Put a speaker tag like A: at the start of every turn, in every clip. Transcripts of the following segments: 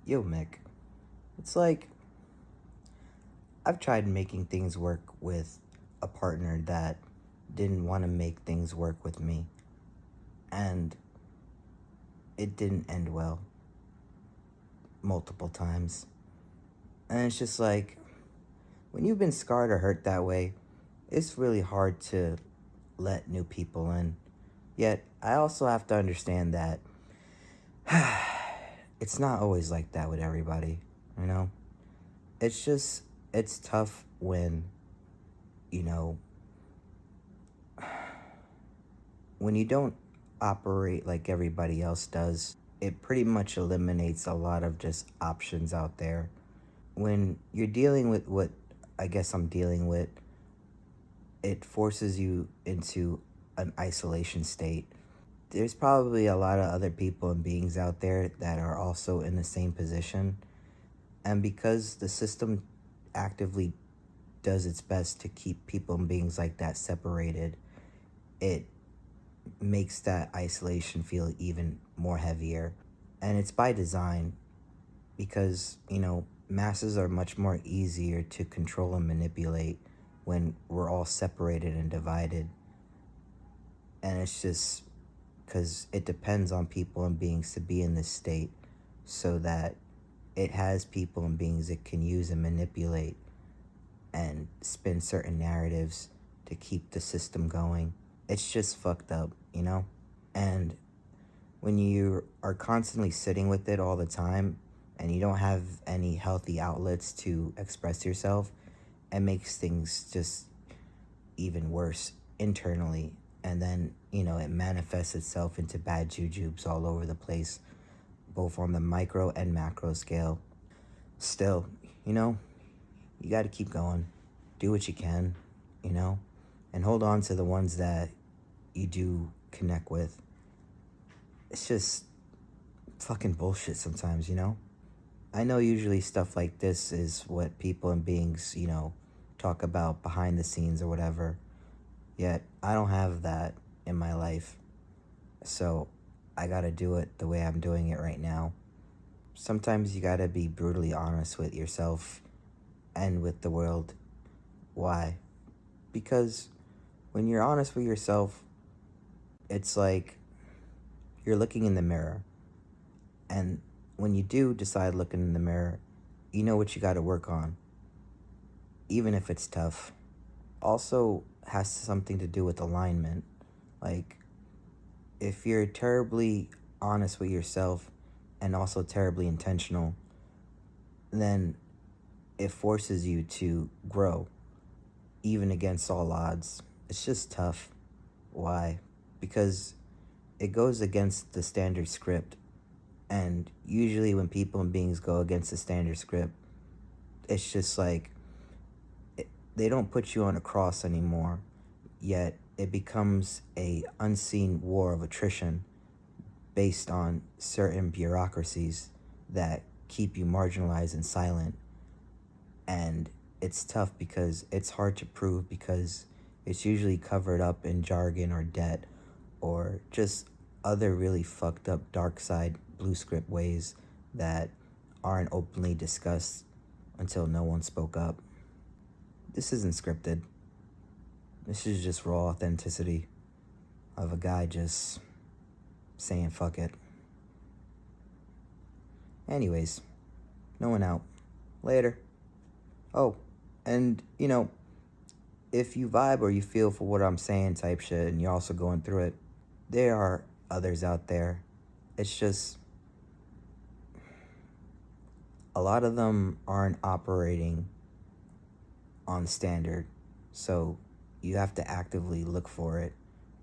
A: Yo, Mick. It's like I've tried making things work with a partner that didn't want to make things work with me, and it didn't end well multiple times. And it's just like when you've been scarred or hurt that way, it's really hard to let new people in. Yet, I also have to understand that it's not always like that with everybody, you know? It's tough when, you know, when you don't operate like everybody else does. It pretty much eliminates a lot of just options out there. When you're dealing with what I guess I'm dealing with, it forces you into an isolation state. There's probably a lot of other people and beings out there that are also in the same position. And because the system actively does its best to keep people and beings like that separated, it makes that isolation feel even more heavier. And it's by design because, masses are much more easier to control and manipulate when we're all separated and divided. And it's just because it depends on people and beings to be in this state so that it has people and beings it can use and manipulate and spin certain narratives to keep the system going. It's just fucked up, And when you are constantly sitting with it all the time and you don't have any healthy outlets to express yourself, it makes things just even worse internally. And then, it manifests itself into bad jujubes all over the place, both on the micro and macro scale. Still, you got to keep going. Do what you can, and hold on to the ones that you do connect with. It's just fucking bullshit sometimes, I know usually stuff like this is what people and beings, talk about behind the scenes or whatever. Yet I don't have that in my life. So I gotta do it the way I'm doing it right now. Sometimes you gotta be brutally honest with yourself and with the world. Why? Because when you're honest with yourself, it's like you're looking in the mirror. And when you do decide looking in the mirror, you know what you got to work on, even if it's tough. Also has something to do with alignment. Like, if you're terribly honest with yourself and also terribly intentional, then it forces you to grow, even against all odds. It's just tough. Why? Because it goes against the standard script. And usually when people and beings go against the standard script, it's just like they don't put you on a cross anymore. Yet it becomes a unseen war of attrition based on certain bureaucracies that keep you marginalized and silent. And it's tough because it's hard to prove because it's usually covered up in jargon or debt or just other really fucked up dark side blue script ways that aren't openly discussed until no one spoke up. This isn't scripted. This is just raw authenticity of a guy just saying fuck it. Anyways, no one out. Later. Oh, and if you vibe or you feel for what I'm saying type shit and you're also going through it, there are others out there. It's just a lot of them aren't operating on standard. So you have to actively look for it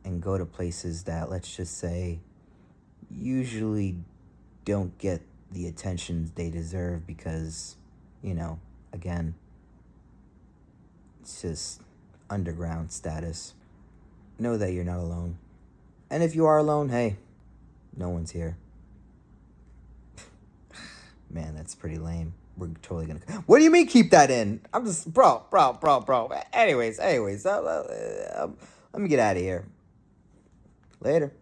A: and go to places that, let's just say, usually don't get the attention they deserve because, again, it's just underground status. Know that you're not alone. And if you are alone, hey, no one's here. Man, that's pretty lame. We're totally gonna... What do you mean keep that in? I'm just... Bro. Anyways. Let me get out of here. Later.